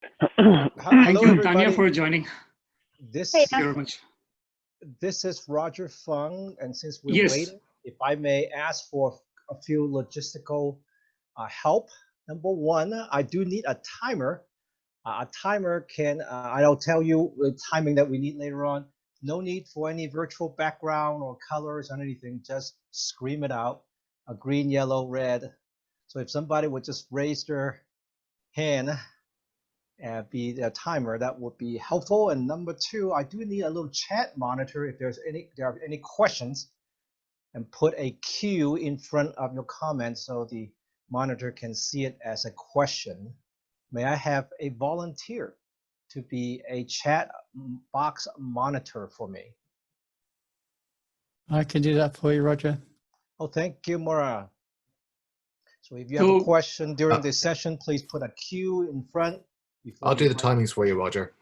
Thank Hello, you, Tanya, everybody. for joining. This Thank you very much. this is Roger Fung, and since we're Yes. waiting, if I may ask for a few logistical help. Number one, I do need a timer. A timer can I'll tell you the timing that we need later on. No need for any virtual background or colors or anything. Just scream it out. A green, yellow, red. So if somebody would just raise their hand be the timer, that would be helpful. And number two, I do need a little chat monitor if there are any questions, and put a Q in front of your comment so the monitor can see it as a question. May I have a volunteer to be a chat box monitor for me? I can do that for you, Roger. Oh, thank you, Maura. So if you have a question during this session, please put a Q in front. I'll do the timings for you, Roger.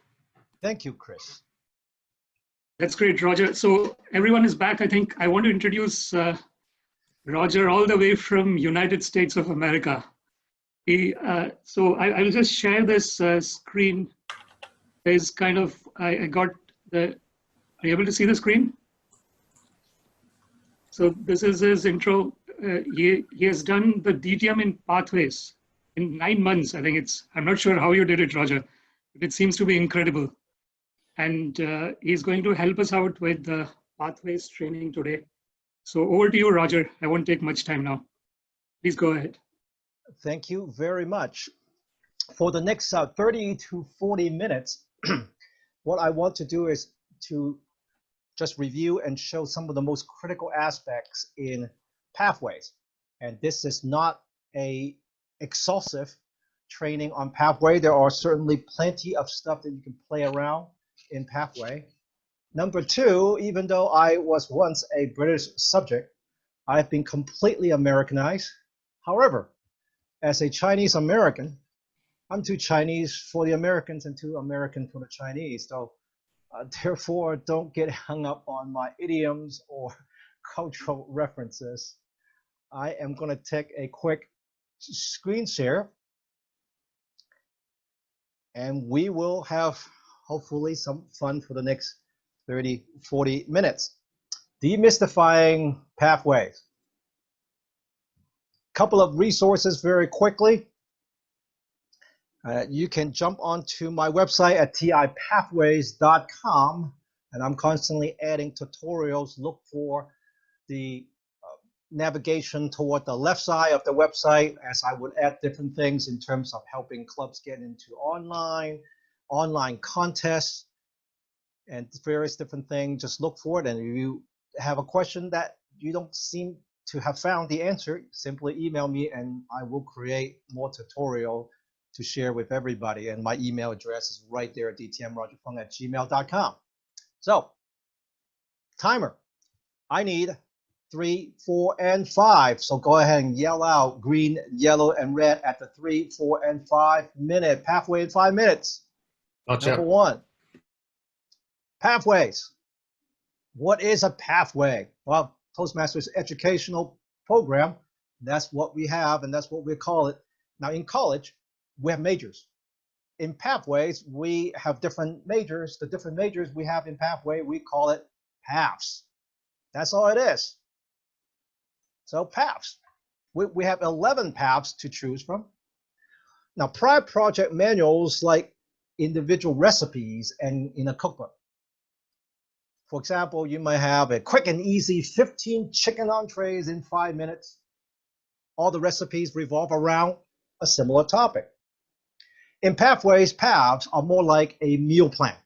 Thank you, Chris. That's great, Roger. So everyone is back. I think I want to introduce Roger all the way from United States of America. So I will just share this screen. There's kind of, I got the, are you able to see the screen? So this is his intro. He has done the DTM in pathways in 9 months. I think I'm not sure how you did it, Roger, but it seems to be incredible. And he's going to help us out with the pathways training today. So over to you, Roger. I won't take much time now. Please go ahead. Thank you very much. For the next 30 to 40 minutes, what I want to do is to just review and show some of the most critical aspects in pathways. And this is not a exhaustive training on pathway. There are certainly plenty of stuff that you can play around in pathway. Number two, even though I was once a British subject, I've been completely Americanized. However, as a Chinese American, I'm too Chinese for the Americans and too American for the Chinese. So therefore, don't get hung up on my idioms or cultural references. I am going to take a quick screen share, and we will have hopefully some fun for the next 30, 40 minutes. Demystifying pathways. Couple of resources very quickly. You can jump onto my website at tipathways.com, and I'm constantly adding tutorials. Look for the navigation toward the left side of the website, as I would add different things in terms of helping clubs get into online contests, and various different things. Just look for it, and if you have a question that you don't seem to have found the answer, simply email me and I will create more tutorial to share with everybody. And my email address is right there at dtmrogerfung@gmail.com. So, timer. I need 3, 4, and 5. So go ahead and yell out green, yellow, and red at the 3, 4, and 5 minute pathway in 5 minutes. Gotcha. Number one, pathways. What is a pathway? Well, Toastmasters educational program, that's what we have, and that's what we call it. Now in college, we have majors. In pathways, we have different majors. The different majors we have in pathway, we call it paths. That's all it is. So paths. We have 11 paths to choose from. Now, prior project manuals like individual recipes and in a cookbook. For example, you might have a quick and easy 15 chicken entrees in 5 minutes. All the recipes revolve around a similar topic. In pathways, paths are more like a meal plan.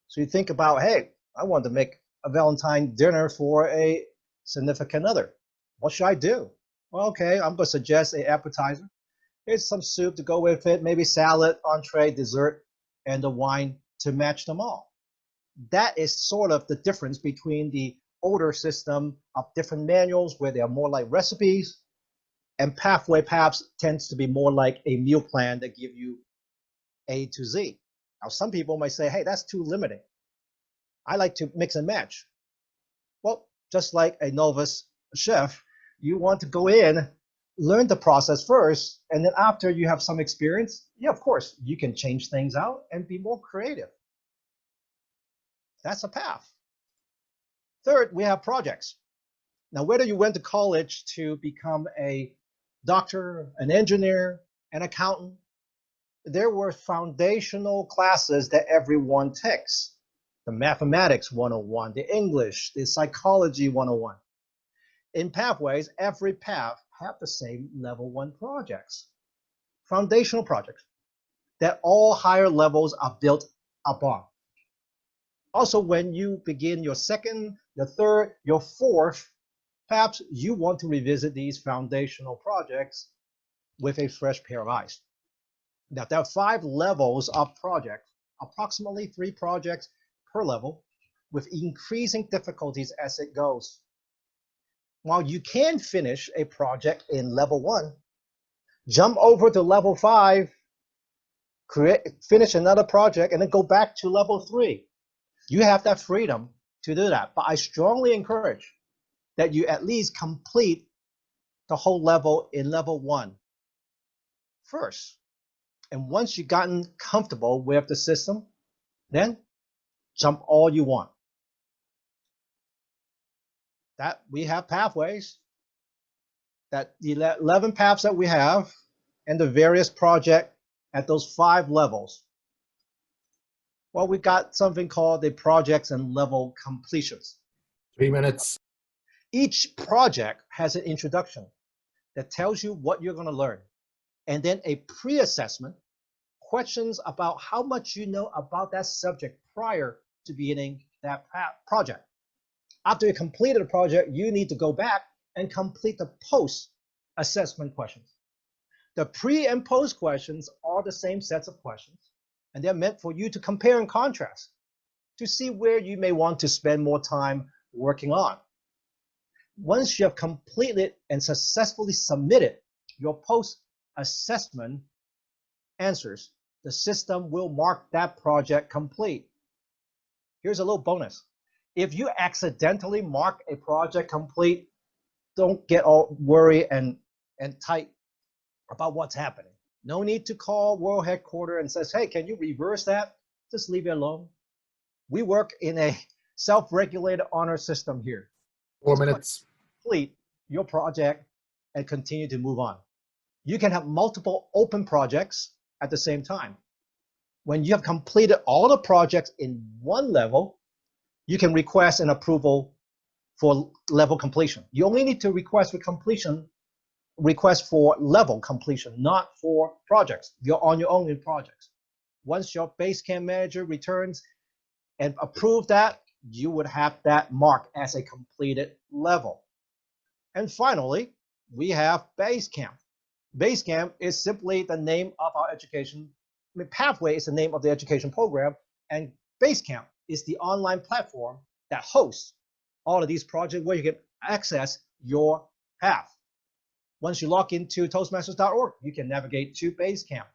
So you think about, hey, I want to make a Valentine dinner for a significant other. What should I do? Well, okay, I'm going to suggest an appetizer. Here's some soup to go with it, maybe salad, entree, dessert, and the wine to match them all. That is sort of the difference between the older system of different manuals where they are more like recipes, and pathway paths tends to be more like a meal plan that give you A to Z. Now, some people might say, hey, that's too limiting. I like to mix and match. Well, just like a novice chef, you want to go in learn the process first, and then after you have some experience, yeah, of course, you can change things out and be more creative. That's a path. Third, we have projects. Now, whether you went to college to become a doctor, an engineer, an accountant, there were foundational classes that everyone takes. The mathematics 101, the English, the psychology 101. In pathways, every path have the same level 1 projects, foundational projects that all higher levels are built upon. Also, when you begin your second, your third, your fourth, perhaps you want to revisit these foundational projects with a fresh pair of eyes. Now, there are 5 levels of projects, approximately 3 projects per level, with increasing difficulties as it goes. While you can finish a project in level 1, jump over to level 5, finish another project, and then go back to level 3. You have that freedom to do that. But I strongly encourage that you at least complete the whole level in level 1 first. And once you've gotten comfortable with the system, then jump all you want. That we have pathways, that the 11 paths that we have, and the various projects at those 5 levels. Well, we got something called the projects and level completions. 3 minutes. Each project has an introduction that tells you what you're going to learn, and then a pre-assessment, questions about how much you know about that subject prior to beginning that project. After you completed a project, you need to go back and complete the post-assessment questions. The pre and post questions are the same sets of questions, and they're meant for you to compare and contrast to see where you may want to spend more time working on. Once you have completed and successfully submitted your post-assessment answers, the system will mark that project complete. Here's a little bonus. If you accidentally mark a project complete, don't get all worried and tight about what's happening. No need to call World Headquarters and says, hey, can you reverse that? Just leave it alone. We work in a self-regulated honor system here. 4 minutes. Complete your project and continue to move on. You can have multiple open projects at the same time. When you have completed all the projects in one level, you can request an approval for level completion. You only need to request for level completion, not for projects. You're on your own in projects. Once your Basecamp manager returns and approves that, you would have that marked as a completed level. And finally, we have Basecamp. Basecamp is simply the name of our education. Pathway is the name of the education program, and Basecamp is the online platform that hosts all of these projects where you can access your path. Once you log into Toastmasters.org, you can navigate to Basecamp.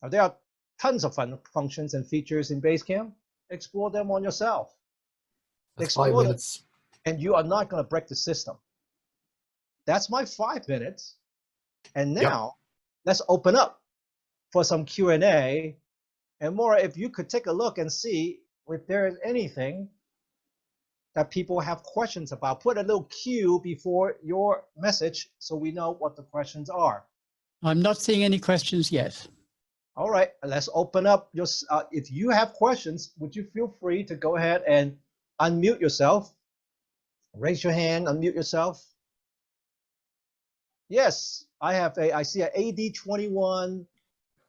Now, there are tons of fun functions and features in Basecamp. Explore them on yourself. That's 5 minutes. And you are not going to break the system. That's my 5 minutes. And now, let's open up for some Q&A. And Maura, if you could take a look and see if there is anything that people have questions about. Put a little Q before your message so we know what the questions are. I'm not seeing any questions yet. All right, let's open up your, if you have questions, would you feel free to go ahead and unmute yourself? Raise your hand, unmute yourself. Yes, I see an AD21.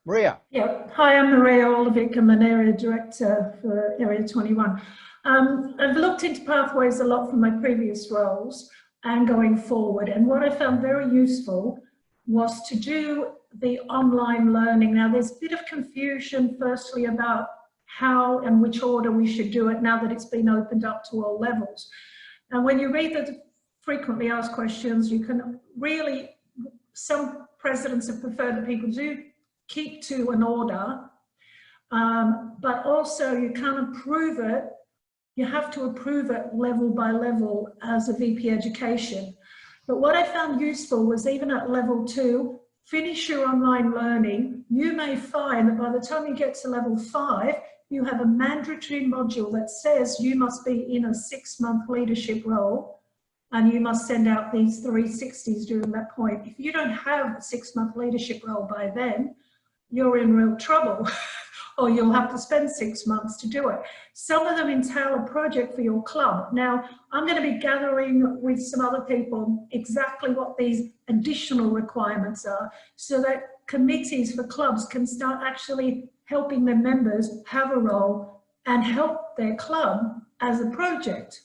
Maria. Yeah, hi, I'm Maria Olivic. I'm an area director for Area 21. I've looked into pathways a lot from my previous roles and going forward. And what I found very useful was to do the online learning. Now, there's a bit of confusion, firstly, about how and which order we should do it now that it's been opened up to all levels. And when you read the frequently asked questions, you can really, some presidents have preferred that people do keep to an order, but also you can't approve it. You have to approve it level by level as a VP education. But what I found useful was even at level 2, finish your online learning. You may find that by the time you get to level 5, you have a mandatory module that says you must be in a 6-month leadership role and you must send out these 360s during that point. If you don't have a 6-month leadership role by then, you're in real trouble. Or you'll have to spend 6 months to do it. Some of them entail a project for your club. Now, I'm going to be gathering with some other people exactly what these additional requirements are so that committees for clubs can start actually helping their members have a role and help their club as a project.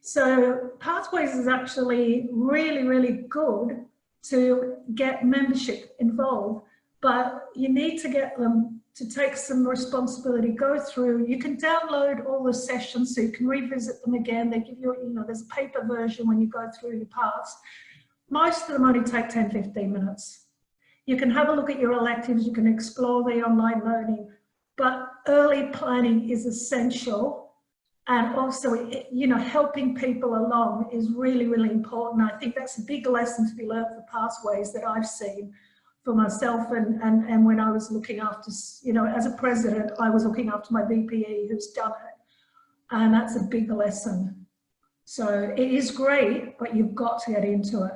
So Pathways is actually really, really good to get membership involved, but you need to get them to take some responsibility, go through. You can download all the sessions so you can revisit them again. They give you, there's a paper version when you go through your paths. Most of them only take 10, 15 minutes. You can have a look at your electives, you can explore the online learning, but early planning is essential. And also, helping people along is really, really important. I think that's a big lesson to be learned for Pathways that I've seen for myself, and when I was looking after, as a president, I was looking after my VPE who's done it, and that's a big lesson. So it is great, but you've got to get into it.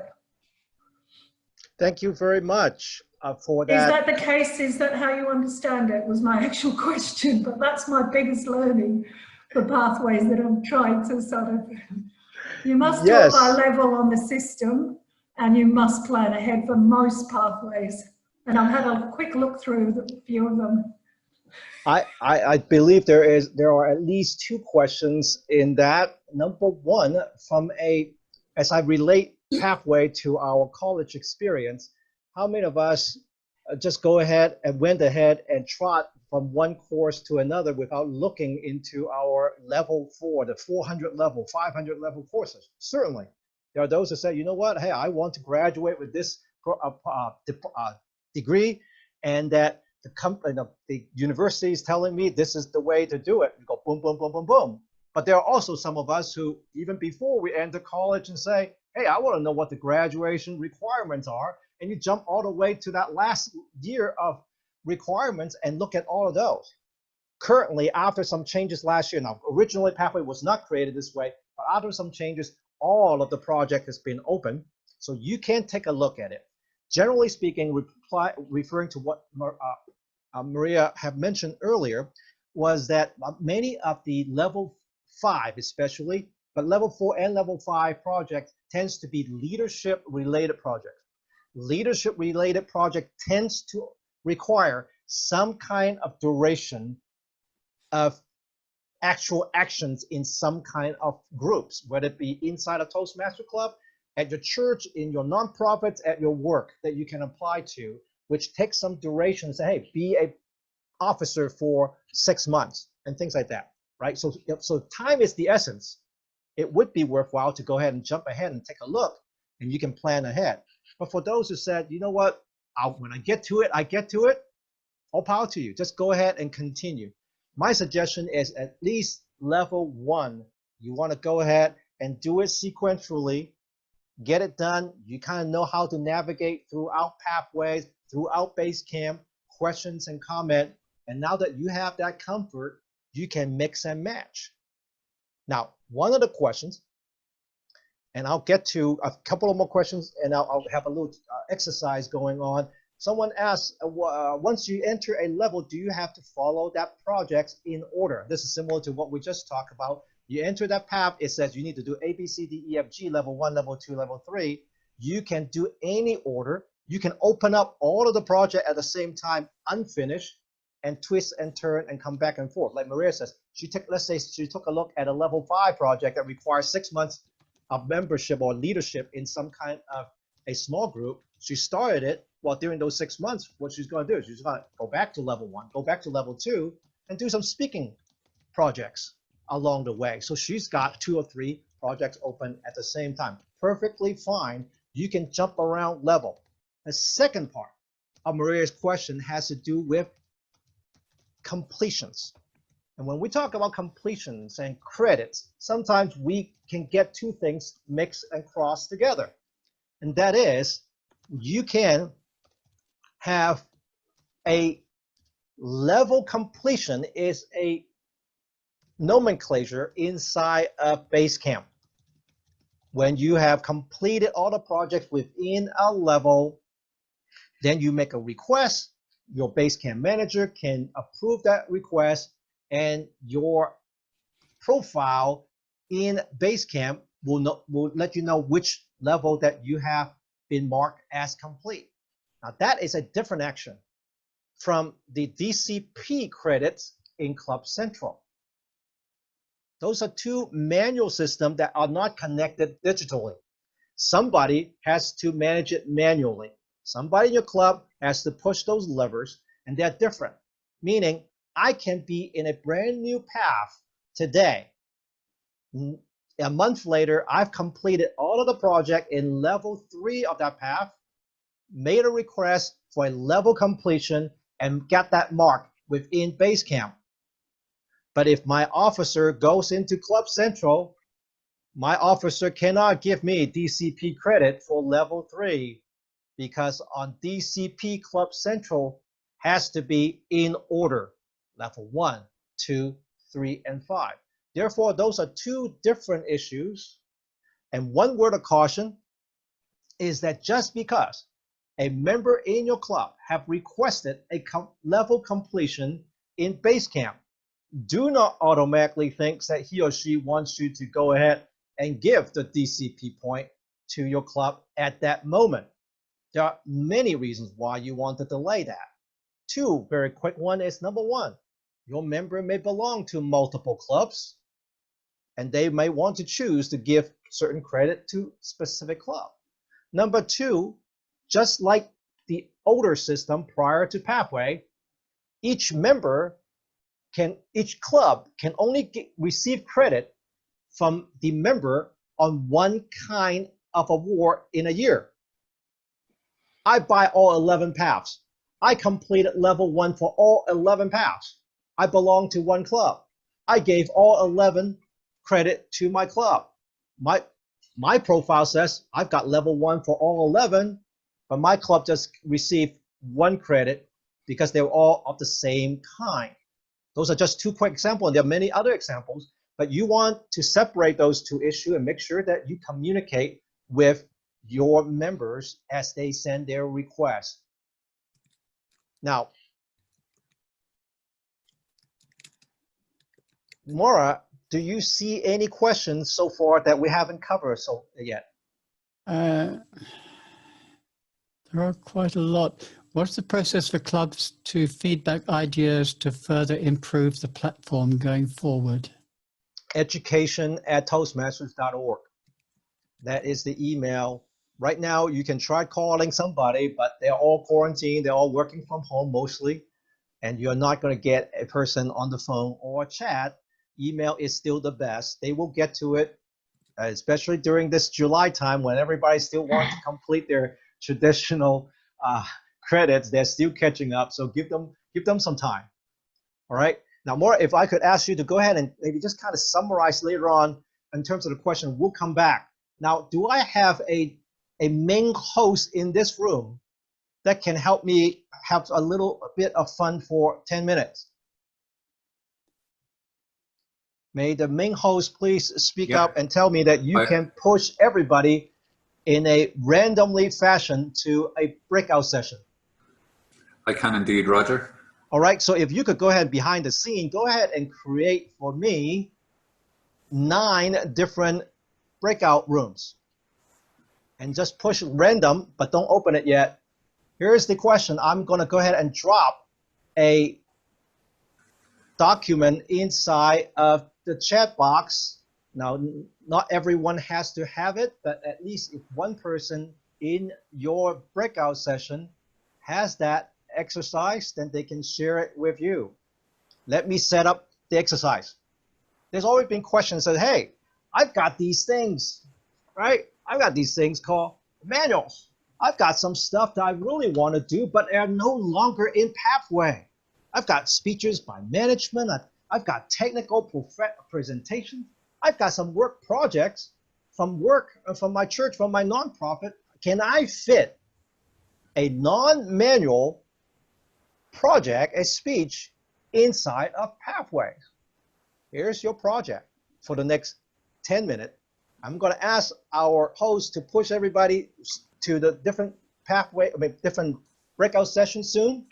Thank you very much for that. Is that the case? Is that how you understand it? Was my actual question, but that's my biggest learning for Pathways that I'm trying to sort of, you must do it by level on the system. And you must plan ahead for most Pathways. And I've had a quick look through a few of them. I believe there are at least 2 questions in that. Number one, as I relate Pathway to our college experience, how many of us just go ahead and went ahead and trot from one course to another without looking into our level 4, the 400 level, 500 level courses? Certainly. There are those that say, you know what, hey, I want to graduate with this degree, and that the university is telling me this is the way to do it. You go boom, boom, boom, boom, boom. But there are also some of us who, even before we enter college, and say, hey, I want to know what the graduation requirements are. And you jump all the way to that last year of requirements and look at all of those. Currently, after some changes last year, now originally Pathway was not created this way, but after some changes, all of the project has been open, so you can take a look at it. Generally speaking, referring to what Maria had mentioned earlier, was that many of the level 5 especially, but level 4 and level 5 projects tends to be leadership related projects. Leadership related project tends to require some kind of duration of actual actions in some kind of groups, whether it be inside a Toastmaster Club, at your church, in your nonprofits, at your work that you can apply to, which takes some duration. Say, hey, be a officer for 6 months and things like that, right? So time is the essence. It would be worthwhile to go ahead and jump ahead and take a look, and you can plan ahead. But for those who said, you know what, when I get to it, I get to it, all power to you. Just go ahead and continue. My suggestion is at least level 1. You want to go ahead and do it sequentially, get it done. You kind of know how to navigate throughout Pathways, throughout Basecamp, questions and comment. And now that you have that comfort, you can mix and match. Now, one of the questions, and I'll get to a couple of more questions, and I'll have a little exercise going on. Someone asked, once you enter a level, do you have to follow that project in order? This is similar to what we just talked about. You enter that path, it says you need to do A, B, C, D, E, F, G, level 1, level 2, level 3. You can do any order. You can open up all of the project at the same time, unfinished, and twist and turn and come back and forth. Like Maria says, let's say she took a look at a level 5 project that requires 6 months of membership or leadership in some kind of a small group. She started it. Well, during those 6 months, what she's going to do is she's going to go back to level 1, go back to level 2, and do some speaking projects along the way. So she's got 2 or 3 projects open at the same time. Perfectly fine. You can jump around level. The second part of Maria's question has to do with completions. And when we talk about completions and credits, sometimes we can get 2 things mixed and crossed together. and that is you can have a level completion is a nomenclature inside a Basecamp. When you have completed all the projects within a level, then you make a request. Your Basecamp manager can approve that request, and your profile in Basecamp will let you know which level that you have been marked as complete. Now that is a different action from the DCP credits in Club Central. Those are two manual systems that are not connected digitally. Somebody has to manage it manually. Somebody in your club has to push those levers, and they're different. Meaning, I can be in a brand new path today. A month later, I've completed all of the project in level 3 of that path, made a request for a level completion, and got that mark within Basecamp. But if my officer goes into Club Central, my officer cannot give me DCP credit for level 3 because on DCP Club Central has to be in order, level 1, 2, 3, and 5. Therefore, those are two different issues. And one word of caution is that just because a member in your club have requested a level completion in Basecamp, do not automatically think that he or she wants you to go ahead and give the DCP point to your club at that moment. There are many reasons why you want to delay that. Two very quick one is number one, your member may belong to multiple clubs and they may want to choose to give certain credit to specific club. Number two, just like the older system prior to Pathway, each club can only receive credit from the member on one kind of award in a year. I buy all 11 paths. I completed level 1 for all 11 paths. I belong to one club. I gave all 11 credit to my club. My profile says I've got level 1 for all 11, but my club just received 1 credit because they were all of the same kind. Those are just 2 quick examples, and there are many other examples, but you want to separate those 2 issues and make sure that you communicate with your members as they send their requests. Now, Maura, do you see any questions so far that we haven't covered yet? There are quite a lot. What's the process for clubs to feedback ideas to further improve the platform going forward? education@toastmasters.org. That is the email. Right now, you can try calling somebody, but they're all quarantined. They're all working from home mostly, and you're not going to get a person on the phone or chat. Email is still the best. They will get to it, especially during this July time when everybody still wants to complete their traditional credits. They're still catching up, so give them some time. All right. Now, Maura, if I could ask you to go ahead and maybe just kind of summarize later on in terms of the question, we'll come back. Now, do I have a main host in this room that can help me have a little bit of fun for 10 minutes? May the main host please speak up and tell me that you can push everybody in a randomly fashion to a breakout session. I can indeed, Roger. All right, so if you could go ahead behind the scene, go ahead and create for me 9 different breakout rooms. And just push random, but don't open it yet. Here's the question. I'm going to go ahead and drop a document inside of the chat box. Now, not everyone has to have it, but at least if one person in your breakout session has that exercise, then they can share it with you. Let me set up the exercise. There's always been questions that, hey, I've got these things, right? I've got these things called manuals. I've got some stuff that I really want to do, but are no longer in Pathway. I've got speeches by management. I've got technical presentations. I've got some work projects from my church, from my nonprofit, can I fit a non-manual project, a speech, inside of Pathways? Here's your project for the next 10 minutes. I'm going to ask our host to push everybody to the different different breakout sessions soon.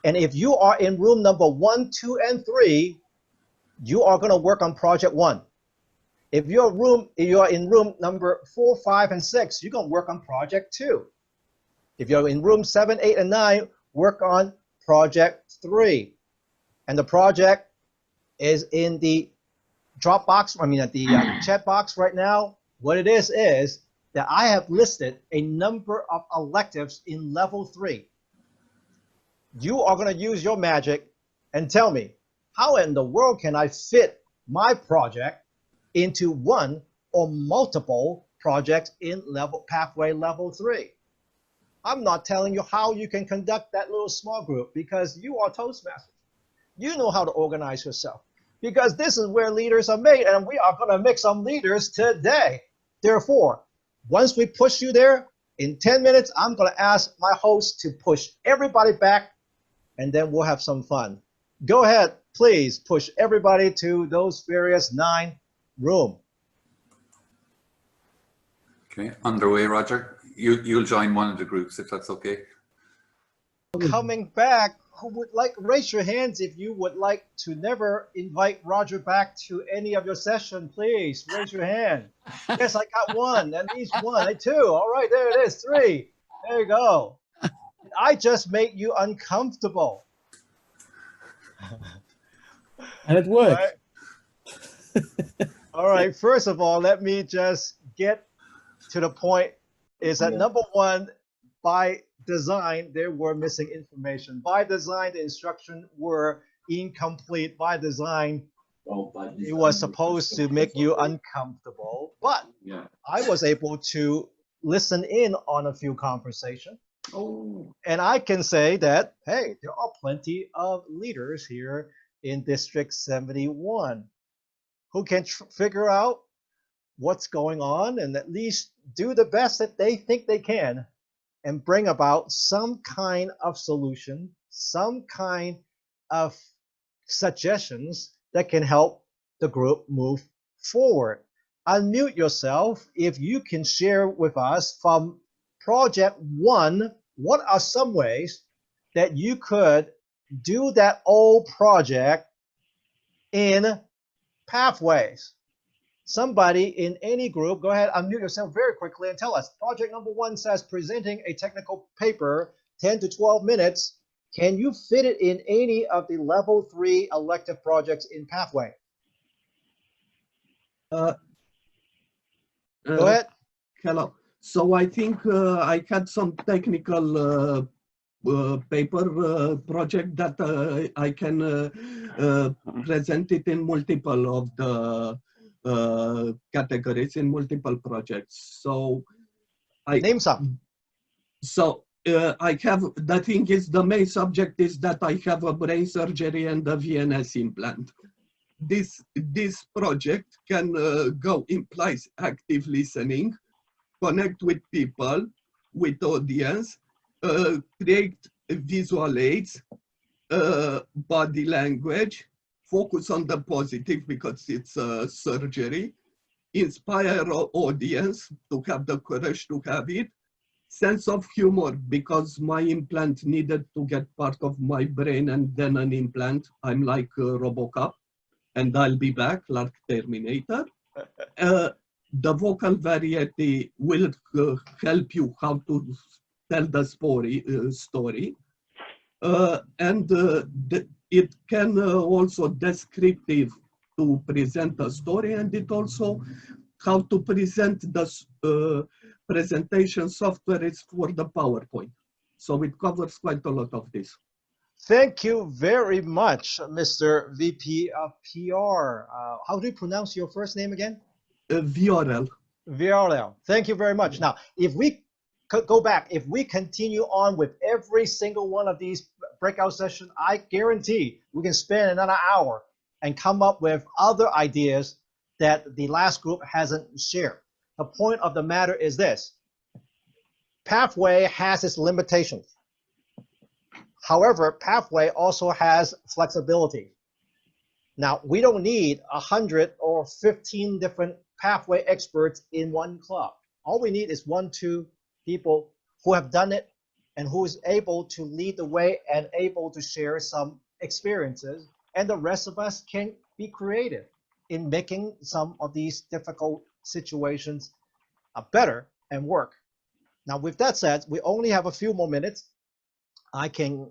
And if you are in room number 1, 2, and 3, you are going to work on project 1. If you are in room number 4, 5, and 6, you're going to work on project 2. If you're in room 7, 8, and 9, work on project 3. And the project is in the Dropbox, at the chat box right now. What it is that I have listed a number of electives in level 3. You are going to use your magic and tell me, how in the world can I fit my project into one or multiple projects in pathway level 3? I'm not telling you how you can conduct that little small group, because you are Toastmasters. You know how to organize yourself, because this is where leaders are made, and we are going to make some leaders today. Therefore, once we push you there, in 10 minutes, I'm going to ask my host to push everybody back, and then we'll have some fun. Go ahead, please push everybody to those various 9 rooms. Okay, underway, Roger. You'll join one of the groups if that's okay. Coming back, who would like, raise your hands if you would like to never invite Roger back to any of your session, please raise your hand. Yes, I got one, at least one, 2. All right, there it is, 3. There you go. I just made you uncomfortable. And it worked. All right, first of all, let me just get to the point, is that number 1, by design, there were missing information. By design, the instructions were incomplete. By design, it was supposed to make you uncomfortable. But I was able to listen in on a few conversations. And I can say that, hey, there are plenty of leaders here in District 71 who can figure out what's going on and at least do the best that they think they can and bring about some kind of solution, some kind of suggestions that can help the group move forward. Unmute yourself if you can share with us from project 1, what are some ways that you could do that old project in Pathways? Somebody in any group, go ahead, unmute yourself very quickly and tell us. Project number 1 says presenting a technical paper, 10 to 12 minutes. Can you fit it in any of the level 3 elective projects in Pathway? Go ahead. Hello. So I think I had some technical paper project that I can present it in multiple of the categories, in multiple projects. So name some. So I have, the thing is, the main subject is that I have a brain surgery and a VNS implant. This project can go implies active listening, connect with people, with audience, create visual aids, body language, focus on the positive because it's a surgery, inspire our audience to have the courage to have it, sense of humor because my implant needed to get part of my brain and then an implant. I'm like Robocop and I'll be back like Terminator. The vocal variety will help you how to tell the story. It can also descriptive to present a story, and it also how to present the presentation software is for the PowerPoint. So it covers quite a lot of this. Thank you very much, Mr. VP of PR. How do you pronounce your first name again? VRL. VRL. Thank you very much. Now, if we go back, if we continue on with every single one of these breakout sessions, I guarantee we can spend another hour and come up with other ideas that the last group hasn't shared. The point of the matter is this. Pathway has its limitations. However, Pathway also has flexibility. Now, we don't need 100 or 15 different pathway experts in one club. All we need is 1, 2 people who have done it and who is able to lead the way and able to share some experiences. And the rest of us can be creative in making some of these difficult situations better and work. Now, with that said, we only have a few more minutes. I can,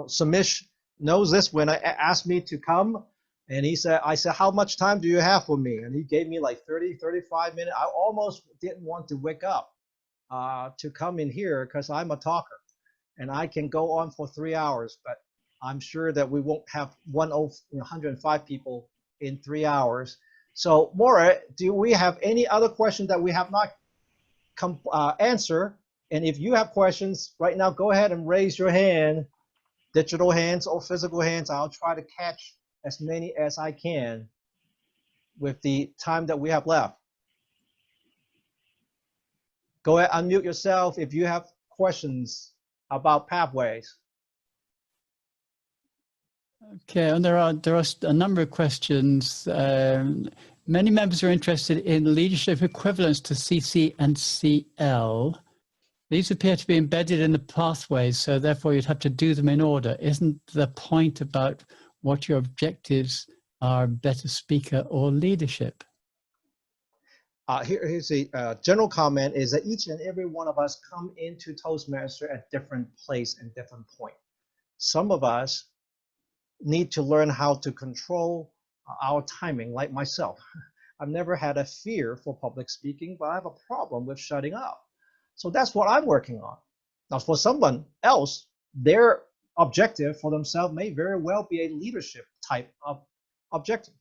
Samish knows this. When I asked me to come, and I said, how much time do you have for me? And he gave me like 30, 35 minutes. I almost didn't want to wake up to come in here because I'm a talker and I can go on for 3 hours, but I'm sure that we won't have 105 people in 3 hours. So Maura, do we have any other questions that we have not answer? And if you have questions right now, go ahead and raise your hand, digital hands or physical hands. I'll try to catch as many as I can with the time that we have left. Go ahead, unmute yourself if you have questions about pathways. Okay, and there are a number of questions. Many members are interested in leadership equivalents to CC and CL. These appear to be embedded in the pathways, so therefore you'd have to do them in order. Isn't the point about what your objectives are better speaker or leadership? Here's a general comment is that each and every one of us come into Toastmaster at different place and different point. Some of us need to learn how to control our timing, like myself. I've never had a fear for public speaking, but I have a problem with shutting up. So that's what I'm working on. Now, for someone else, their objective for themselves may very well be a leadership type of objective.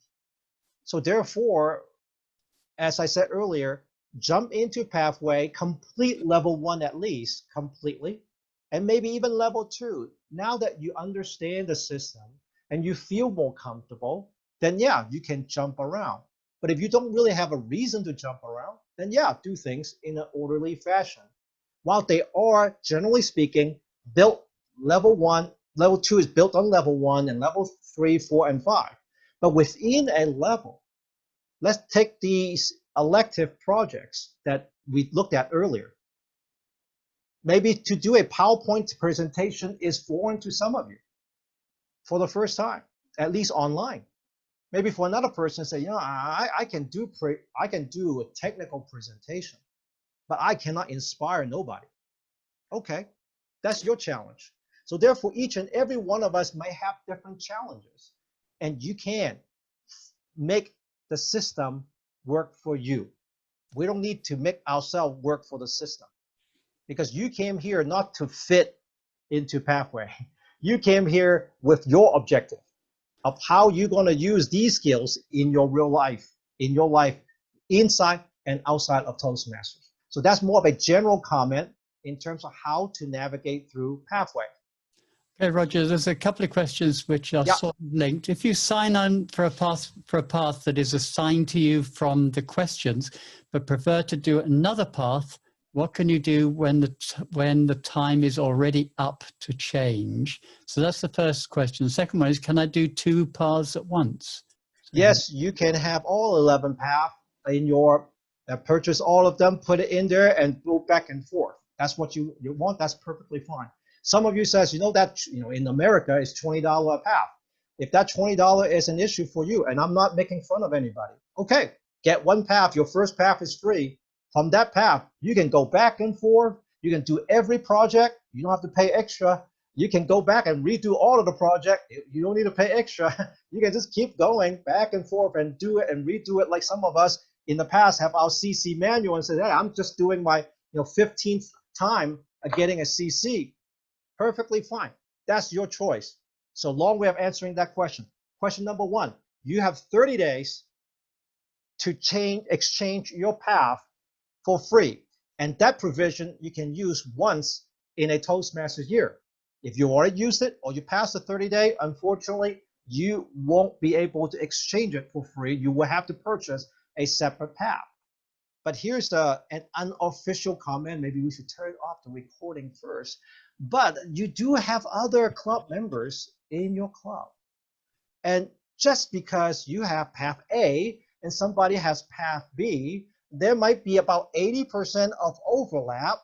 So therefore, as I said earlier, jump into Pathway, complete level 1 at least, completely, and maybe even level 2. Now that you understand the system and you feel more comfortable, then yeah, you can jump around. But if you don't really have a reason to jump around, then yeah, do things in an orderly fashion. While they are, generally speaking, built level 1, level 2 is built on level 1, and level 3, 4, and 5. But within a level, let's take these elective projects that we looked at earlier. Maybe to do a PowerPoint presentation is foreign to some of you for the first time, at least online. Maybe for another person, say, I can do a technical presentation, but I cannot inspire nobody. Okay, that's your challenge. So therefore, each and every one of us may have different challenges, and you can make the system work for you. We don't need to make ourselves work for the system, because you came here not to fit into Pathway. You came here with your objective of how you're going to use these skills in your real life, inside and outside of Toastmasters. So that's more of a general comment in terms of how to navigate through Pathway. Okay, Roger, there's a couple of questions which are sort of linked. If you sign on for a path that is assigned to you from the questions, but prefer to do another path, what can you do when the time is already up to change? So that's the first question. The second one is, can I do 2 paths at once? Yes, you can have all 11 paths in your purchase all of them, put it in there, and go back and forth. That's what you want. That's perfectly fine. Some of you says, in America, it's $20 a path. If that $20 is an issue for you, and I'm not making fun of anybody, okay, get one path. Your first path is free. From that path, you can go back and forth. You can do every project. You don't have to pay extra. You can go back and redo all of the project. You don't need to pay extra. You can just keep going back and forth and do it and redo it, like some of us in the past have our CC manual and say, hey, I'm just doing my 15th time getting a CC. Perfectly fine. That's your choice. So long way of answering that question. Question number 1, you have 30 days to exchange your path for free. And that provision you can use once in a Toastmasters year. If you already used it or you passed the 30-day, unfortunately, you won't be able to exchange it for free. You will have to purchase a separate path. But here's an unofficial comment. Maybe we should turn off the recording first. But you do have other club members in your club. And just because you have path A and somebody has path B, there might be about 80% of overlap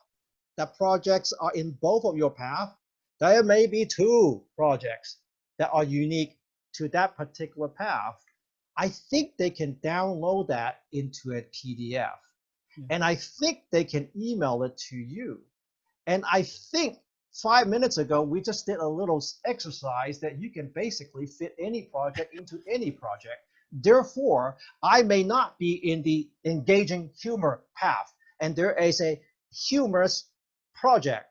that projects are in both of your paths. There may be 2 projects that are unique to that particular path. I think they can download that into a PDF. And I think they can email it to you. And I think 5 minutes ago, we just did a little exercise that you can basically fit any project into any project. Therefore, I may not be in the engaging humor path. And there is a humorous project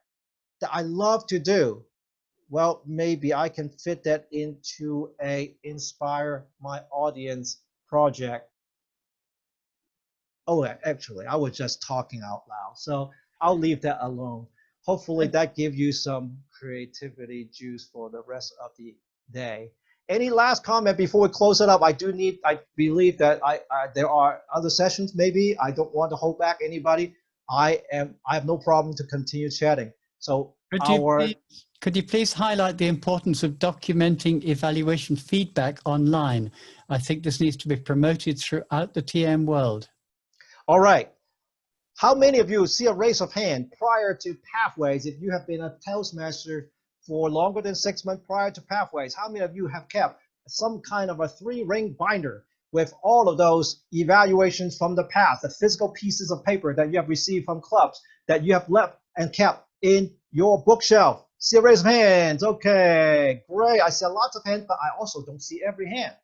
that I love to do. Well, maybe I can fit that into a inspire my audience project. Oh, actually, I was just talking out loud. So I'll leave that alone. Hopefully that gives you some creativity juice for the rest of the day. Any last comment before we close it up? I believe that there are other sessions maybe. I don't want to hold back anybody. I have no problem to continue chatting. So could you please highlight the importance of documenting evaluation feedback online? I think this needs to be promoted throughout the TM world. All right. How many of you see a raise of hand prior to Pathways? If you have been a Toastmaster for longer than 6 months prior to Pathways, how many of you have kept some kind of a 3-ring binder with all of those evaluations from the past, the physical pieces of paper that you have received from clubs that you have left and kept in your bookshelf? See a raise of hands. Okay, great. I see lots of hands, but I also don't see every hand.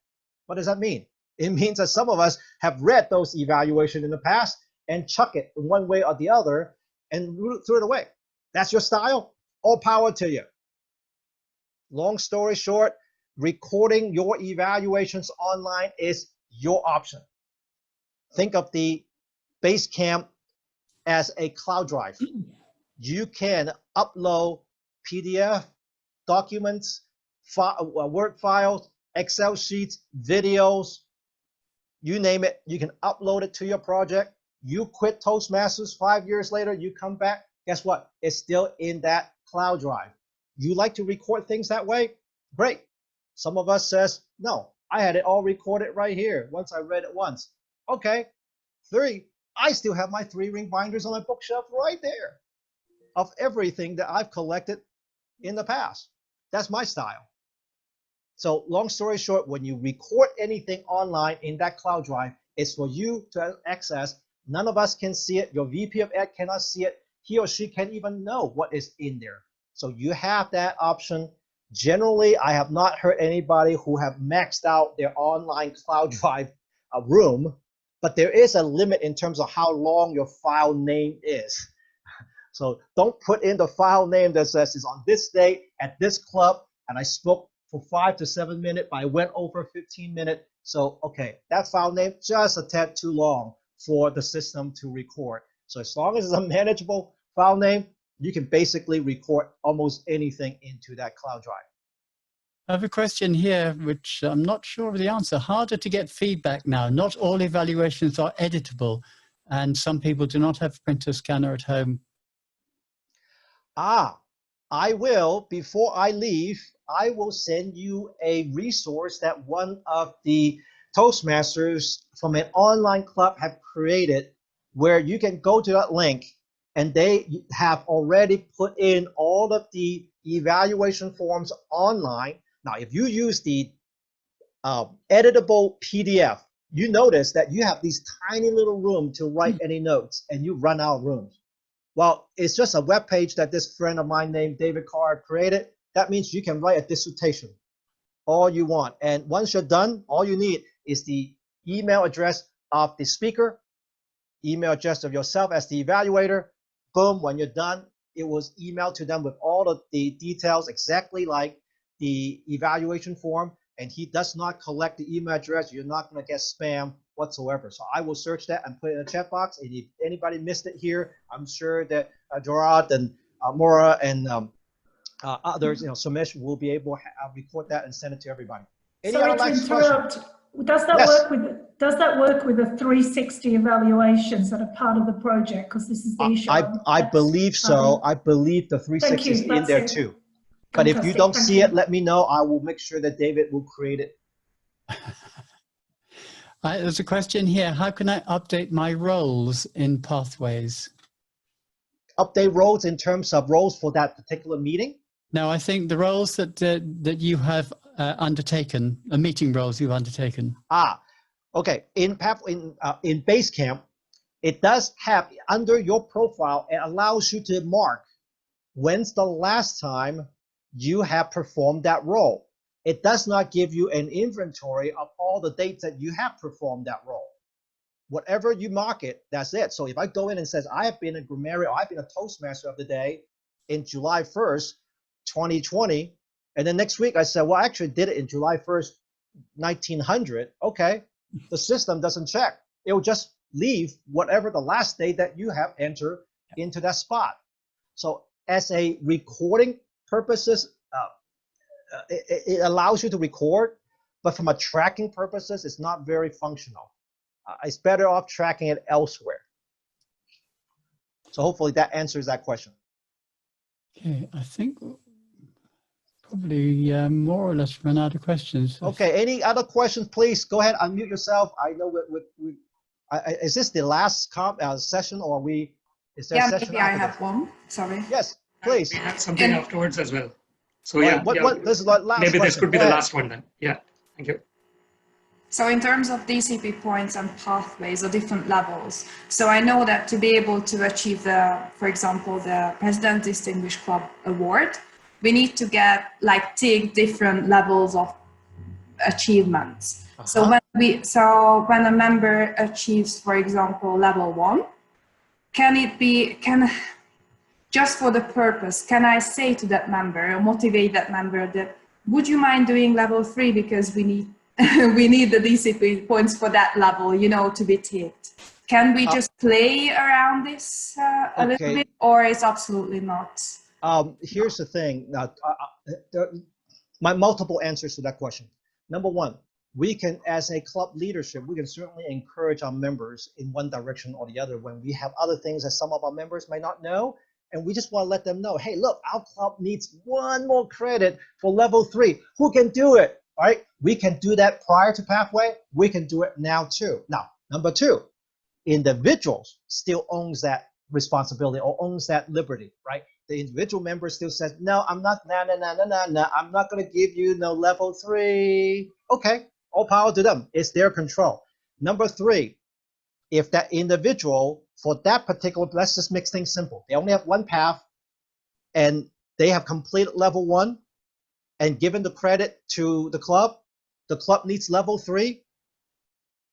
What does that mean? It means that some of us have read those evaluations in the past and chuck it in one way or the other and threw it away. That's your style? All power to you. Long story short, recording your evaluations online is your option. Think of the Basecamp as a cloud drive. You can upload PDF, documents, Word files, Excel sheets, videos, you name it. You can upload it to your project. You quit Toastmasters 5 years later, you come back, guess what? It's still in that cloud drive. You like to record things that way? Great. Some of us says, no, I had it all recorded right here once I read it once. Okay. 3, I still have my 3-ring binders on my bookshelf right there of everything that I've collected in the past. That's my style. So long story short, when you record anything online in that cloud drive, it's for you to access. None of us can see it. Your VP of Ed cannot see it. He or she can't even know what is in there. So you have that option. Generally, I have not heard anybody who have maxed out their online cloud drive room, but there is a limit in terms of how long your file name is. So don't put in the file name that says it's on this date at this club, and I spoke for 5 to 7 minutes, but I went over 15 minutes. So, okay, that file name just a tad too long for the system to record. So as long as it's a manageable file name, you can basically record almost anything into that cloud drive. I have a question here, which I'm not sure of the answer. Harder to get feedback now. Not all evaluations are editable, and some people do not have a printer scanner at home. I will, before I leave, I will send you a resource that one of the Toastmasters from an online club have created, where you can go to that link and they have already put in all of the evaluation forms online. Now, if you use the editable PDF, you notice that you have these tiny little room to write any notes, and you run out of room. Well, it's just a web page that this friend of mine named David Carr created. That means you can write a dissertation all you want. And once you're done, all you need is the email address of the speaker, email address of yourself as the evaluator. Boom, when you're done, it was emailed to them with all of the details exactly like the evaluation form. And he does not collect the email address. You're not going to get spam whatsoever. So I will search that and put it in a chat box. And if anybody missed it here, I'm sure that Gerard and Maura and others, Sumesh will be able to record that and send it to everybody. Sorry to interrupt. Does that work with does that work with the 360 evaluations that are part of the project? Because this is the issue. I believe so. I believe the 360 is in there too. But if you don't see it, let me know. I will make sure that David will create it. There's a question here. How can I update my roles in Pathways? Update roles in terms of roles for that particular meeting? No, I think the roles that you have undertaken, meeting roles you've undertaken. Okay. In Basecamp, it does have under your profile. It allows you to mark when's the last time you have performed that role. It does not give you an inventory of all the dates that you have performed that role. Whatever you mark it, that's it. So if I go in and says, I have been a grammarian, or I've been a Toastmaster of the day in July 1st, 2020, and then next week I said, well, I actually did it in July 1st, 1900. Okay, the system doesn't check. It will just leave whatever the last day that you have entered into that spot. So as a recording purposes, it allows you to record, but from a tracking purposes, it's not very functional. It's better off tracking it elsewhere. So hopefully that answers that question. Okay, I think probably more or less run out of questions. Okay, any other questions, please go ahead, unmute yourself. I know is this the last session, or is there a session? Maybe I have one, sorry. Yes, please. We have something afterwards as well. So this is the last maybe this question. could be the last one then. Yeah, thank you. So in terms of DCP points and pathways or different levels, so I know that to be able to achieve for example, the President Distinguished Club Award, we need to get tick different levels of achievements. So when a member achieves, for example, level 1, just for the purpose, can I say to that member or motivate that member that, would you mind doing level 3 because we need we need the DCP points for that level, to be ticked? Can we just play around this a little bit, or is absolutely not? Here's the thing. My multiple answers to that question. Number one, we can, as a club leadership, we can certainly encourage our members in one direction or the other when we have other things that some of our members may not know. And we just want to let them know, hey, look, our club needs one more credit for level 3. Who can do it? All right, we can do that prior to Pathway. We can do it now too. Now, number 2, individuals still owns that responsibility or owns that liberty, right? The individual member still says, no, I'm not, I'm not going to give you no level 3. Okay, all power to them. It's their control. Number 3, if that individual for that particular, let's just make things simple. They only have one path and they have completed level 1 and given the credit to the club needs level 3.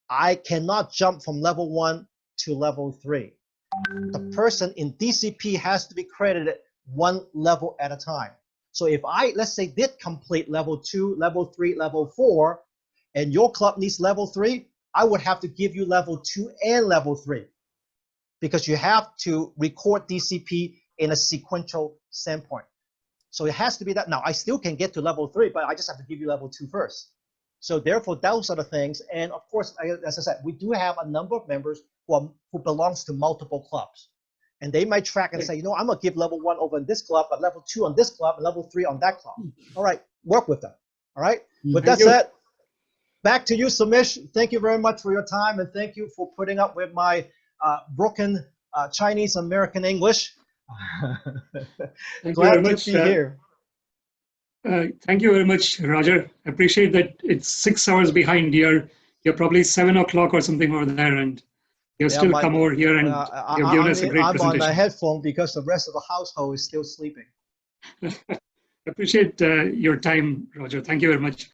I cannot jump from level 1 to level 3. The person in DCP has to be credited one level at a time. So if I, let's say, did complete level 2, level 3, level 4, and your club needs level 3, I would have to give you level 2 and level 3 because you have to record DCP in a sequential standpoint. So it has to be that. Now, I still can get to level 3, but I just have to give you level 2 first. So therefore, those are the things. And of course, as I said, we do have a number of members who belongs to multiple clubs. And they might track and say, I'm going to give level 1 over in this club, but level 2 on this club, and level 3 on that club. All right, work with them. All right. With that said, back to you, Sumesh. Thank you very much for your time, and thank you for putting up with my broken Chinese American English. Glad to be here. Thank you very much, Roger. I appreciate that it's 6 hours behind. You're probably 7 o'clock or something over there, and you've still come over here and you've given us a great presentation. I'm on the headphone because the rest of the household is still sleeping. I appreciate your time, Roger. Thank you very much.